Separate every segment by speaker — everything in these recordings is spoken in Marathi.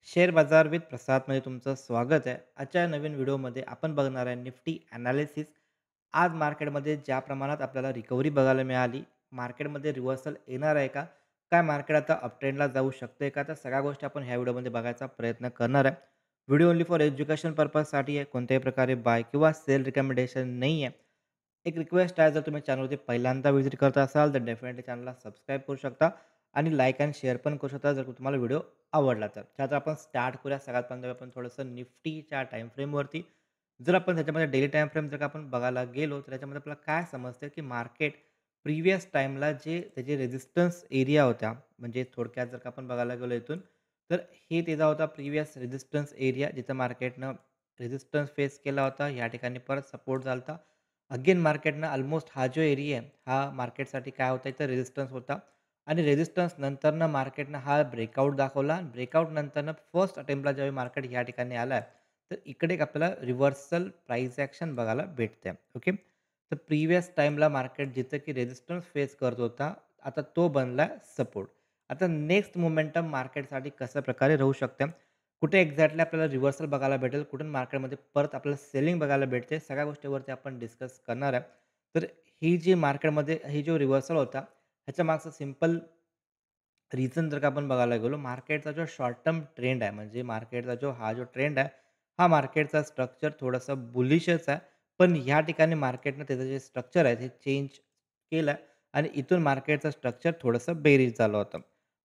Speaker 1: शेअर बाजार विथ प्रसादमध्ये तुमचं स्वागत आहे. आजच्या नवीन व्हिडिओमध्ये आपण बघणार आहे निफ्टी ॲनालिसिस. आज मार्केटमध्ये ज्या प्रमाणात आपल्याला रिकव्हरी बघायला मिळाली, मार्केटमध्ये रिव्हर्सल येणार आहे का? काय मार्केट आता अपट्रेंडला जाऊ शकते का? तर सगळ्या गोष्टी आपण ह्या व्हिडिओमध्ये बघायचा प्रयत्न करणार आहे. व्हिडिओ ओन्ली फॉर एज्युकेशन पर्पजसाठी आहे. कोणत्याही प्रकारे बाय किंवा सेल रिकमेंडेशन नाही आहे. एक रिक्वेस्ट आहे, जर तुम्ही चॅनलवरती पहिल्यांदा व्हिजिट करत असाल तर डेफिनेटली चॅनलला सबस्क्राईब करू शकता आणि लाईक अँड शेअर पण करू शकता जर तुम्हाला व्हिडिओ आवडला तर. त्यात आपण स्टार्ट करूया. सगळ्यात पहिल्यांदा आपण थोडंसं निफ्टीच्या टाईम फ्रेमवरती. जर आपण त्याच्यामध्ये डेली टाईम फ्रेम जर का आपण बघायला गेलो, तर त्याच्यामध्ये आपल्याला काय समजतं, की मार्केट प्रिव्हियस टाईमला जे त्याचे रेझिस्टन्स एरिया होत्या, म्हणजे थोडक्यात जर का आपण बघायला गेलो इथून, तर हे त्याचा होता प्रिव्हियस रेझिस्टन्स एरिया, जिथं मार्केटनं रेझिस्टन्स फेस केला होता. या ठिकाणी परत सपोर्ट झाला होता. अगेन मार्केटनं ऑलमोस्ट हा जो एरिया आहे, हा मार्केटसाठी काय होता, इथं रेझिस्टन्स होता आणि रेझिस्टन्स नंतरनं मार्केटनं हा ब्रेकआउट दाखवला. ब्रेकआउट नंतरनं फर्स्ट अटेम्प्टला ज्यावेळी मार्केट या ठिकाणी आला आहे, तर इकडे एक आपल्याला रिव्हर्सल प्राइस ॲक्शन बघायला भेटते. ओके. तर प्रिव्हियस टाईमला मार्केट जिथं की रेझिस्टन्स फेस करत होता, आता तो बनला सपोर्ट. आता नेक्स्ट मोमेंटम मार्केटसाठी कशा प्रकारे राहू शकते? कुठे एक्झॅक्टली आपल्याला रिव्हर्सल बघायला भेटेल, कुठून मार्केटमध्ये परत आपल्याला सेलिंग बघायला भेटते, सगळ्या गोष्टीवरती आपण डिस्कस करणार आहे. तर ही जी मार्केटमध्ये ही जो रिव्हर्सल होता, ह्याच्या मागचं सिंपल रिझन जर का आपण बघायला गेलो, मार्केटचा जो शॉर्ट टर्म ट्रेंड आहे, म्हणजे मार्केटचा हा जो ट्रेंड आहे, हा मार्केटचा स्ट्रक्चर थोडंसं बुलिशच आहे. पण ह्या ठिकाणी मार्केटनं त्याचं जे स्ट्रक्चर आहे, ते चेंज केलं आणि इथून मार्केटचं स्ट्रक्चर थोडंसं बेरीज झालं होतं.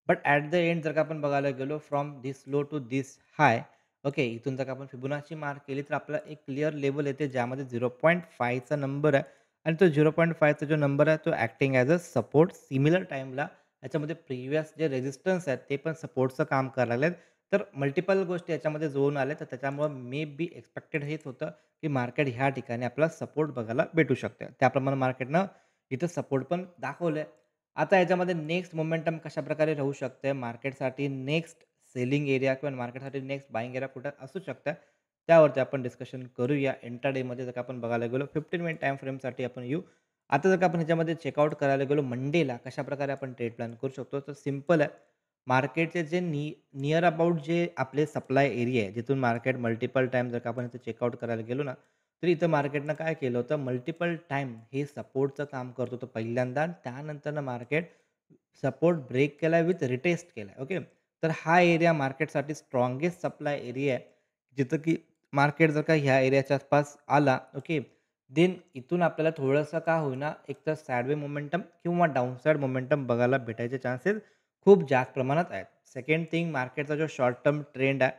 Speaker 1: बट ॲट द एंड जर का आपण बघायला गेलो, from this low to this high, okay, इथून जर का आपण फिबोनाची मार्क केली, तर आपल्याला एक क्लिअर लेव्हल येते, ज्यामध्ये 0.5चा नंबर आहे आणि तो 0.5चा जो नंबर आहे, तो acting as a support. Similar टाईमला याच्यामध्ये प्रिव्हियस जे रेझिस्टन्स आहेत, ते पण सपोर्टचं काम करायला लागलेत. तर मल्टिपल गोष्टी याच्यामध्ये जुळून आल्या, तर त्याच्यामुळं मे बी एक्स्पेक्टेड हेच होतं, की मार्केट ह्या ठिकाणी आपल्याला सपोर्ट बघायला भेटू शकते. त्याप्रमाणे मार्केटनं इथं सपोर्ट पण दाखवलंय. आता याच्यामध्ये नेक्स्ट मोमेंटम कशाप्रकारे राहू शकते मार्केटसाठी, नेक्स्ट सेलिंग एरिया किंवा मार्केटसाठी नेक्स्ट बायिंग एरिया कुठे असू शकतं, त्यावरती आपण डिस्कशन करूया. इंट्राडेमध्ये जर का आपण बघायला गेलो, 15 मिनिट टाईम फ्रेमसाठी आपण येऊ. आता जर का आपण ह्याच्यामध्ये चेकआउट करायला गेलो मंडेला, कशाप्रकारे आपण ट्रेड प्लॅन करू शकतो, तर सिंपल आहे. मार्केटचे जे नियर अबाउट जे आपले सप्लाय एरिया आहे, जिथून मार्केट मल्टिपल टाईम जर का आपण इथे चेकआउट करायला गेलो ना, तर इथं मार्केटनं काय केलं होतं, मल्टिपल टाईम हे सपोर्टचं काम करत होतं पहिल्यांदा आणि त्यानंतरनं मार्केट सपोर्ट ब्रेक केला विथ रिटेस्ट केला. ओके. तर हा एरिया मार्केटसाठी स्ट्राँगेस्ट सप्लाय एरिया आहे. जिथं की मार्केट जर का ह्या एरियाच्या आसपास आला, ओके, देन इथून आपल्याला थोडंसं का होईना एकतर साइडवे मोमेंटम किंवा डाउनसाइड मोमेंटम बघायला भेटायचे चान्सेस खूप जास्त प्रमाणात आहेत. सेकंड थिंग, मार्केटचा जो शॉर्ट टर्म ट्रेंड आहे,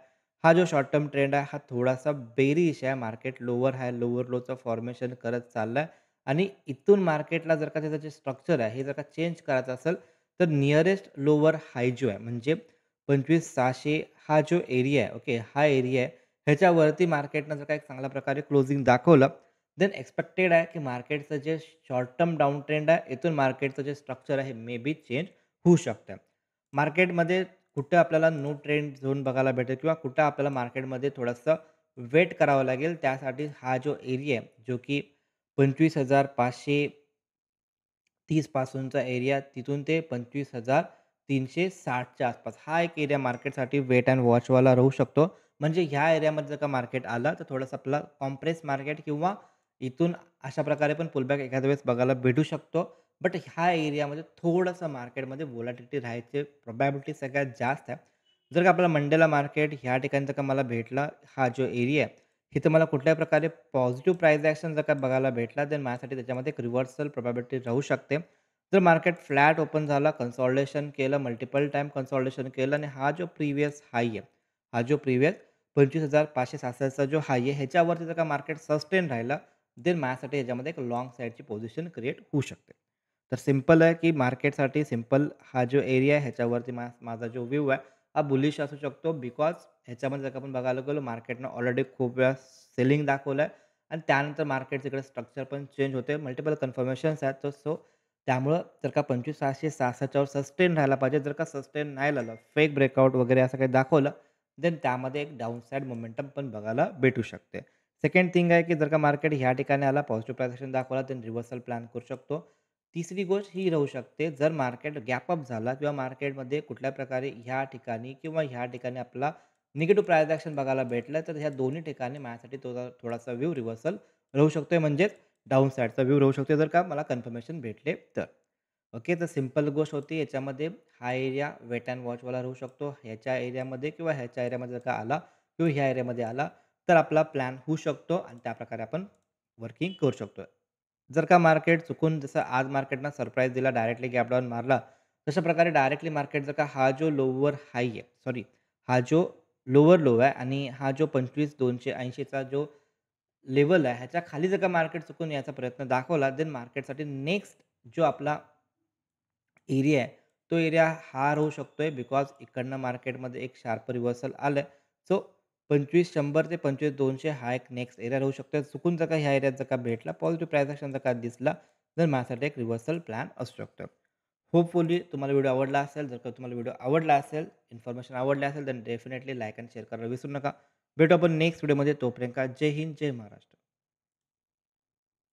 Speaker 1: हा जो शॉर्ट टर्म ट्रेंड आहे, हा थोडासा बेरिश आहे. मार्केट लोवर हाय, लोवर लोचं फॉर्मेशन करत चाललं आहे आणि इथून मार्केटला जर का त्याचं जे स्ट्रक्चर आहे, हे जर का चेंज करायचं असेल, तर निअरेस्ट लोवर हाय जो आहे, म्हणजे 25,600 हा जो एरिया आहे, ओके, हा एरिया आहे. ह्याच्यावरती मार्केटनं जर का एक चांगल्या प्रकारे क्लोजिंग दाखवलं, देन एक्स्पेक्टेड आहे, की मार्केटचं जे शॉर्ट टर्म डाउन ट्रेंड आहे, इथून मार्केटचं जे स्ट्रक्चर आहे, मे बी चेंज होऊ शकतं. मार्केटमध्ये कुठं आपल्याला नो ट्रेंड झोन बघायला भेटेल किंवा कुठं आपल्याला मार्केटमध्ये थोडंसं वेट करावं लागेल. त्यासाठी हा जो एरिया आहे, जो की 25,530 पासूनचा एरिया, तिथून ते 25,360च्या आसपास हा एक एरिया मार्केटसाठी वेट अँड वॉचवाला राहू शकतो. म्हणजे ह्या एरियामध्ये जर का मार्केट आलं, तर थोडंसं आपल्याला कॉम्प्रेस मार्केट किंवा इथून अशा प्रकारे पण पुलबॅक एखाद्या वेळेस बघायला भेटू शकतो. बट ह्या एरियामध्ये थोडंसं मार्केटमध्ये व्होलॅटिलिटी राहायची प्रोबॅबिलिटी सगळ्यात जास्त आहे. जर का आपल्याला मंडेला मार्केट ह्या ठिकाणी जर का मला भेटला, हा जो एरिया आहे, इथं मला कुठल्याही प्रकारे पॉझिटिव्ह प्राइस ॲक्शन जर का बघायला भेटला, तर माझ्यासाठी त्याच्यामध्ये एक रिव्हर्सल प्रोबॅबिलिटी राहू शकते. जर मार्केट फ्लॅट ओपन झाला, कन्सॉलिडेशन केलं, मल्टिपल टाईम कन्सॉलिडेशन केलं आणि हा जो प्रिव्हियस हाय आहे, हा जो प्रिव्हियस 25,566 चा जो हाय आहे, ह्याच्यावरती जर का मार्केट सस्टेन राहिला, देन माझ्यासाठी ह्याच्यामध्ये एक लाँग साईडची पोझिशन क्रिएट होऊ शकते. तर सिंपल आहे, की मार्केटसाठी सिंपल हा जो एरिया आहे, ह्याच्यावरती माझा जो व्ह्यू आहे, हा बुलिश असू शकतो. बिकॉज ह्याच्यामध्ये जर का आपण बघायला गेलो, मार्केटनं ऑलरेडी खूप वेळा सेलिंग दाखवलं आहे आणि त्यानंतर मार्केटचं इकडे स्ट्रक्चर पण चेंज होते. मल्टिपल कन्फर्मेशन्स आहेत. सो त्यामुळं जर का 25,666 वर सस्टेन राहायला पाहिजे. जर का सस्टेन नाही झालं, फेक ब्रेकआउट वगैरे असं काही दाखवलं, देन त्यामध्ये एक डाउनसाइड मोमेंटम पण बघायला भेटू शकते. सेकंड थिंग आहे, की जर का मार्केट ह्या ठिकाणी आला, पॉझिटिव्ह प्राइस दाखवला, तर रिव्हर्सल प्लॅन करू शकतो. तिसरी गोष्ट ही राहू शकते, जर मार्केट गॅप अप झाला किंवा मार्केटमध्ये कुठल्या प्रकारे ह्या ठिकाणी किंवा ह्या ठिकाणी आपला निगेटिव्ह प्राईस ॲक्शन बघायला भेटलं, तर ह्या दोन्ही ठिकाणी माझ्यासाठी थोडासा व्ह्यू रिव्हर्सल राहू शकतोय, म्हणजेच डाउन साइडचा व्ह्यू राहू शकतो, जर का मला कन्फर्मेशन भेटले तर. ओके, तर सिंपल गोष्ट होती याच्यामध्ये. हा एरिया वेट अँड वॉचवाला राहू शकतो. ह्याच्या एरियामध्ये किंवा ह्याच्या एरियामध्ये जर का आला किंवा ह्या एरियामध्ये आला, तर आपला प्लॅन होऊ शकतो आणि त्याप्रकारे आपण वर्किंग करू शकतो. जर का मार्केट चुकून जसं आज मार्केटनं सरप्राईज दिला, डायरेक्टली गॅप डाउन मारला, तशा प्रकारे डायरेक्टली मार्केट जर का हा जो लोवर हाय आहे, सॉरी हा जो लोवर लो आहे आणि हा जो 25,280 चा जो लेव्हल आहे, ह्याच्या खाली जर का मार्केट चुकून याचा प्रयत्न दाखवला, देन मार्केटसाठी नेक्स्ट जो आपला एरिया आहे, तो एरिया हा राहू शकतोय बिकॉज इकडनं मार्केटमध्ये एक शार्प रिव्हर्सल आलं. सो 25,100 ते 25,200 हा एक नेक्स्ट एरिया राहू शकतो. चुकून जर का ह्या एरियात जर का भेटला, पॉझिटिव्ह प्राईस ॲक्शन जर का दिसला, तर माझ्यासाठी एक रिव्हर्सल प्लॅन असू शकतो. होपफुली तुम्हाला व्हिडिओ आवडला असेल. जर का तुम्हाला व्हिडिओ आवडला असेल, इन्फॉर्मेशन आवडली असेल, तर डेफिनेटली लाईक आणि शेअर करायला विसरू नका. भेटू आपण नेक्स्ट व्हिडिओमध्ये. तोपर्यंत जय हिंद, जय महाराष्ट्र.